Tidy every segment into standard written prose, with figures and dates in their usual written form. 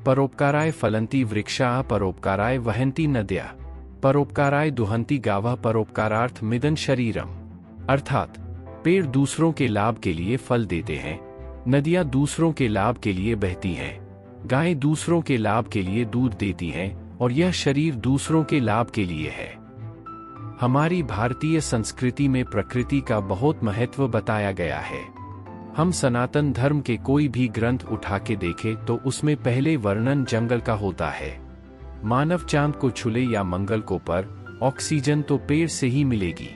परोपकाराय फलन्ति वृक्षाः परोपकाराय वहन्ति नद्यः परोपकाराय दुहन्ति गावः परोपकारार्थ मिदन् शरीरम। अर्थात पेड़ दूसरों के लाभ के लिए फल देते हैं, नदियां दूसरों के लाभ के लिए बहती हैं, गायें दूसरों के लाभ के लिए दूध देती हैं और यह शरीर दूसरों के लाभ के लिए है। हमारी भारतीय संस्कृति में प्रकृति का बहुत महत्व बताया गया है। हम सनातन धर्म के कोई भी ग्रंथ उठा के देखें तो उसमें पहले वर्णन जंगल का होता है। मानव चांद को छुले या मंगल को पर, ऑक्सीजन तो पेड़ से ही मिलेगी।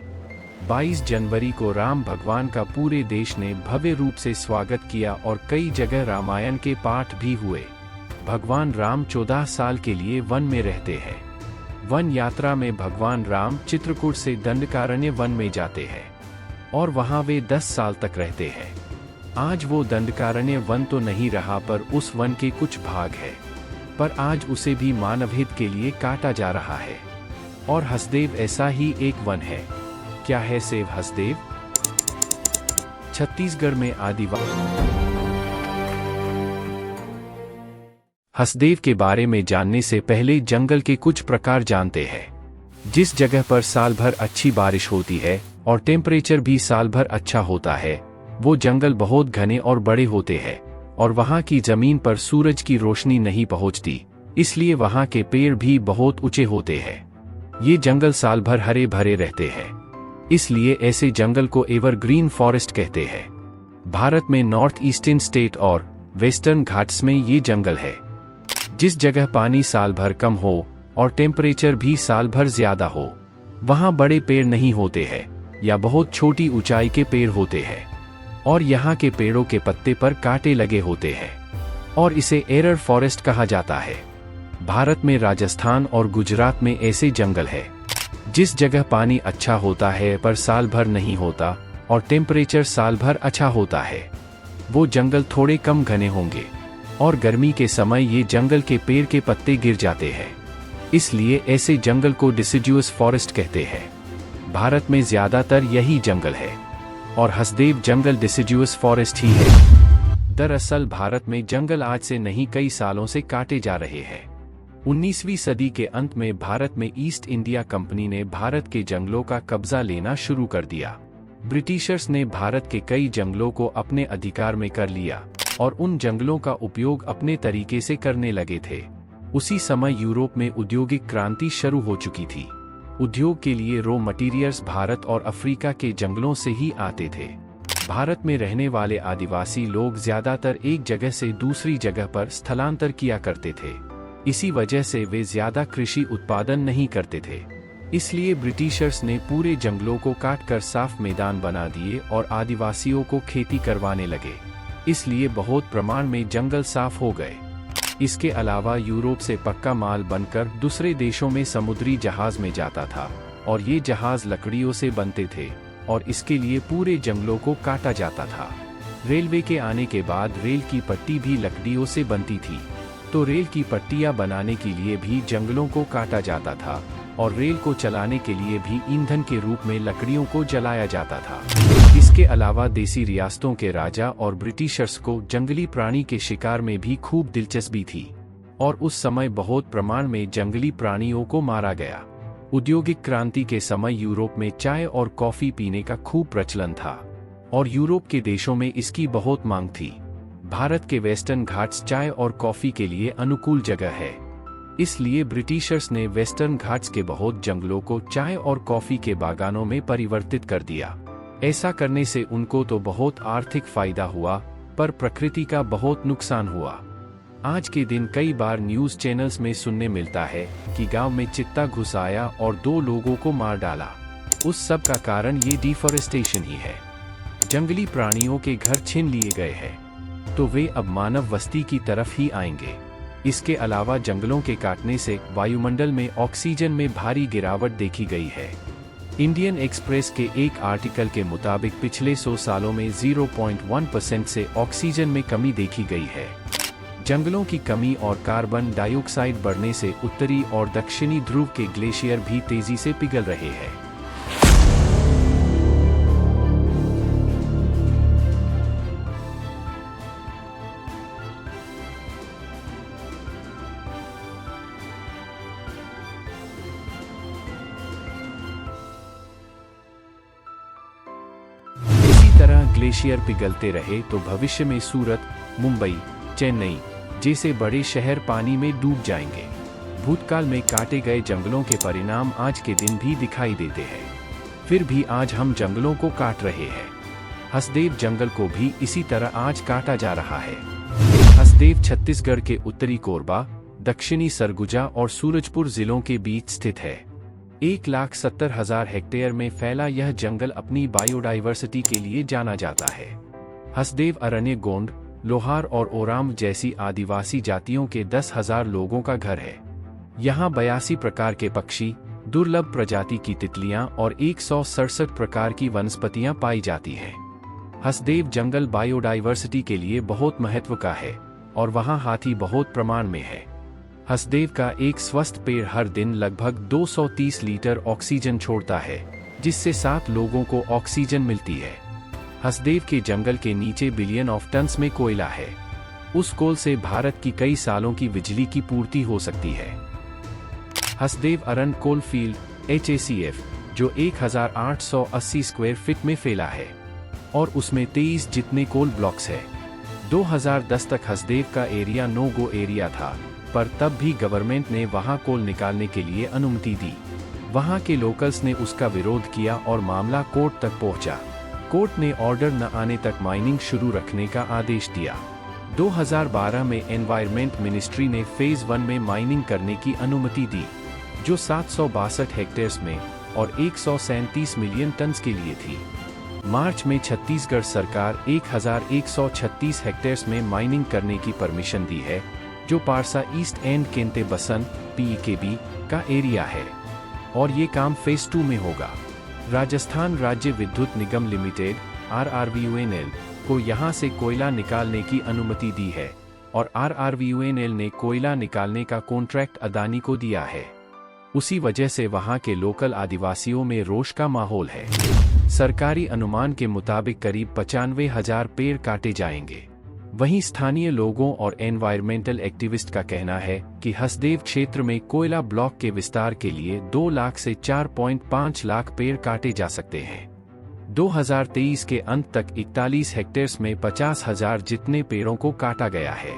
22 जनवरी को राम भगवान का पूरे देश ने भव्य रूप से स्वागत किया और कई जगह रामायण के पाठ भी हुए। भगवान राम 14 साल के लिए वन में रहते हैं। वन यात्रा में भगवान राम चित्रकूट से दंडकारण्य वन में जाते हैं और वहां वे 10 साल तक रहते हैं। आज वो दंडकारण्य वन तो नहीं रहा पर उस वन के कुछ भाग है, पर आज उसे भी मानव हित के लिए काटा जा रहा है। और हसदेव ऐसा ही एक वन है। क्या है सेव हसदेव? छत्तीसगढ़ में आदिवासी। हसदेव के बारे में जानने से पहले जंगल के कुछ प्रकार जानते हैं। जिस जगह पर साल भर अच्छी बारिश होती है और टेम्परेचर भी साल भर अच्छा होता है, वो जंगल बहुत घने और बड़े होते हैं और वहाँ की जमीन पर सूरज की रोशनी नहीं पहुँचती, इसलिए वहाँ के पेड़ भी बहुत ऊंचे होते हैं। ये जंगल साल भर हरे भरे रहते हैं, इसलिए ऐसे जंगल को एवरग्रीन फॉरेस्ट कहते हैं। भारत में नॉर्थ ईस्टर्न स्टेट और वेस्टर्न घाट्स में ये जंगल है। जिस जगह पानी साल भर कम हो और टेम्परेचर भी साल भर ज्यादा हो, वहाँ बड़े पेड़ नहीं होते हैं या बहुत छोटी ऊंचाई के पेड़ होते हैं और यहाँ के पेड़ों के पत्ते पर कांटे लगे होते हैं और इसे एरर फॉरेस्ट कहा जाता है। भारत में राजस्थान और गुजरात में ऐसे जंगल है। जिस जगह पानी अच्छा होता है पर साल भर नहीं होता और टेम्परेचर साल भर अच्छा होता है, वो जंगल थोड़े कम घने होंगे और गर्मी के समय ये जंगल के पेड़ के पत्ते गिर जाते हैं, इसलिए ऐसे जंगल को डिसिडुअस फॉरेस्ट कहते हैं। भारत में ज्यादातर यही जंगल है और हसदेव जंगल डिसिडुअस फॉरेस्ट ही है। दरअसल भारत में जंगल आज से नहीं कई सालों से काटे जा रहे हैं। 19वीं सदी के अंत में भारत में ईस्ट इंडिया कंपनी ने भारत के जंगलों का कब्जा लेना शुरू कर दिया। ब्रिटिशर्स ने भारत के कई जंगलों को अपने अधिकार में कर लिया और उन जंगलों का उपयोग अपने तरीके से करने लगे थे। उसी समय यूरोप में औद्योगिक क्रांति शुरू हो चुकी थी। उद्योग के लिए रॉ मटेरियल्स भारत और अफ्रीका के जंगलों से ही आते थे। भारत में रहने वाले आदिवासी लोग ज्यादातर एक जगह से दूसरी जगह पर स्थलांतर किया करते थे। इसी वजह से वे ज्यादा कृषि उत्पादन नहीं करते थे, इसलिए ब्रिटिशर्स ने पूरे जंगलों को काटकर साफ मैदान बना दिए और आदिवासियों को खेती करवाने लगे। इसलिए बहुत प्रमाण में जंगल साफ हो गए। इसके अलावा यूरोप से पक्का माल बनकर दूसरे देशों में समुद्री जहाज में जाता था और ये जहाज लकड़ियों से बनते थे और इसके लिए पूरे जंगलों को काटा जाता था। रेलवे के आने के बाद रेल की पट्टी भी लकड़ियों से बनती थी, तो रेल की पट्टियां बनाने के लिए भी जंगलों को काटा जाता था और रेल को चलाने के लिए भी ईंधन के रूप में लकड़ियों को जलाया जाता था। इसके अलावा देसी रियासतों के राजा और ब्रिटिशर्स को जंगली प्राणी के शिकार में भी खूब दिलचस्पी थी और उस समय बहुत प्रमाण में जंगली प्राणियों को मारा गया। औद्योगिक क्रांति के समय यूरोप में चाय और कॉफी पीने का खूब प्रचलन था और यूरोप के देशों में इसकी बहुत मांग थी। भारत के वेस्टर्न घाट्स चाय और कॉफी के लिए अनुकूल जगह है, इसलिए ब्रिटिशर्स ने वेस्टर्न घाट्स के बहुत जंगलों को चाय और कॉफी के बागानों में परिवर्तित कर दिया। ऐसा करने से उनको तो बहुत आर्थिक फायदा हुआ, पर प्रकृति का बहुत नुकसान हुआ। आज के दिन कई बार न्यूज़ चैनल्स में सुनने मिलता है कि गांव में चित्ता घुस आया और 2 लोगों को मार डाला। उस सब का कारण ये डिफॉरेस्टेशन ही है। जंगली प्राणियों के घर छीन लिए गए हैं, तो वे अब मानव बस्ती की तरफ ही आएंगे। इसके अलावा जंगलों के काटने से वायुमंडल में ऑक्सीजन में भारी गिरावट देखी गई है। इंडियन एक्सप्रेस के एक आर्टिकल के मुताबिक पिछले 100 सालों में 0.1% से ऑक्सीजन में कमी देखी गई है। जंगलों की कमी और कार्बन डाइऑक्साइड बढ़ने से उत्तरी और दक्षिणी ध्रुव के ग्लेशियर भी तेजी से पिघल रहे हैं। तरह ग्लेशियर पिघलते रहे तो भविष्य में सूरत, मुंबई, चेन्नई जैसे बड़े शहर पानी में डूब जाएंगे। भूतकाल में काटे गए जंगलों के परिणाम आज के दिन भी दिखाई देते हैं। फिर भी आज हम जंगलों को काट रहे हैं। हसदेव जंगल को भी इसी तरह आज काटा जा रहा है। हसदेव छत्तीसगढ़ के उत्तरी कोरबा, दक्षिणी सरगुजा और सूरजपुर जिलों के बीच स्थित है। 1,70,000 हेक्टेयर में फैला यह जंगल अपनी बायोडाइवर्सिटी के लिए जाना जाता है। हसदेव अरण्य गोंड, लोहार और ओराम जैसी आदिवासी जातियों के 10,000 लोगों का घर है। यहाँ 82 प्रकार के पक्षी, दुर्लभ प्रजाति की तितलियां और 167 प्रकार की वनस्पतियां पाई जाती हैं। हसदेव जंगल बायोडाइवर्सिटी के लिए बहुत महत्व का है और वहाँ हाथी बहुत प्रमाण में है। हसदेव का एक स्वस्थ पेड़ हर दिन लगभग 230 लीटर ऑक्सीजन छोड़ता है, जिससे 7 लोगों को ऑक्सीजन मिलती है। हसदेव के जंगल के नीचे बिलियन ऑफ टन्स में कोयला है। उस कोल से भारत की कई सालों की बिजली की पूर्ति हो सकती है। हसदेव अरन कोल फील्ड HACF, जो 1880 स्क्वायर फीट में फैला है और उसमें 23 जितने कोल ब्लॉक्स है। 2010 तक हसदेव का एरिया नो गो एरिया था, पर तब भी गवर्नमेंट ने वहां कोल निकालने के लिए अनुमति दी। वहां के लोकल्स ने उसका विरोध किया और मामला कोर्ट तक पहुंचा। कोर्ट ने ऑर्डर न आने तक माइनिंग शुरू रखने का आदेश दिया। 2012 में एनवायरमेंट मिनिस्ट्री ने फेज 1 में माइनिंग करने की अनुमति दी, जो 762 हेक्टेयर्स में और 137 मिलियन टन्स के लिए थी। मार्च में छत्तीसगढ़ सरकार 1136 हेक्टेयर्स में माइनिंग करने की परमिशन दी है, जो पारसा ईस्ट एंड केंते बसन PEKB का एरिया है, और ये काम फेज 2 में होगा। राजस्थान राज्य विद्युत निगम लिमिटेड RRVUNL को यहाँ से कोयला निकालने की अनुमति दी है और RRVUNL ने कोयला निकालने का कॉन्ट्रैक्ट अदानी को दिया है। उसी वजह से वहाँ के लोकल आदिवासियों में रोष का माहौल है। सरकारी अनुमान के मुताबिक करीब 95,000 पेड़ काटे जाएंगे। वहीं स्थानीय लोगों और एनवायरमेंटल एक्टिविस्ट का कहना है कि हसदेव क्षेत्र में कोयला ब्लॉक के विस्तार के लिए 2 लाख से 4.5 लाख पेड़ काटे जा सकते हैं। 2023 के अंत तक 41 हेक्टेयर्स में 50,000 जितने पेड़ों को काटा गया है।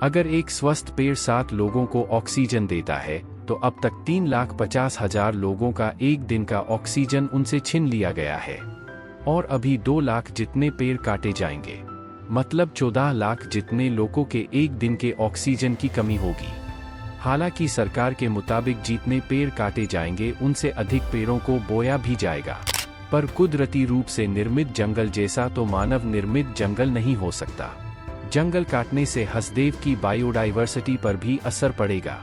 अगर एक स्वस्थ पेड़ 7 लोगों को ऑक्सीजन देता है, तो अब तक 3,50,000 लोगों का एक दिन का ऑक्सीजन उनसे छीन लिया गया है और अभी 2 लाख जितने पेड़ काटे जाएंगे, मतलब 14 लाख जितने लोगों के एक दिन के ऑक्सीजन की कमी होगी। हालांकि सरकार के मुताबिक जितने पेड़ काटे जाएंगे उनसे अधिक पेड़ों को बोया भी जाएगा, पर कुदरती रूप से निर्मित जंगल जैसा तो मानव निर्मित जंगल नहीं हो सकता। जंगल काटने से हसदेव की बायोडाइवर्सिटी पर भी असर पड़ेगा।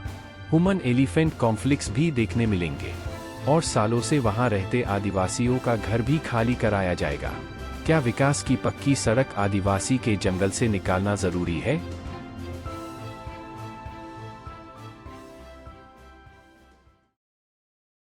ह्यूमन एलिफेंट कॉन्फ्लिक्ट्स भी देखने मिलेंगे और सालों से वहां रहते आदिवासियों का घर भी खाली कराया जाएगा। क्या विकास की पक्की सड़क आदिवासी के जंगल से निकालना जरूरी है?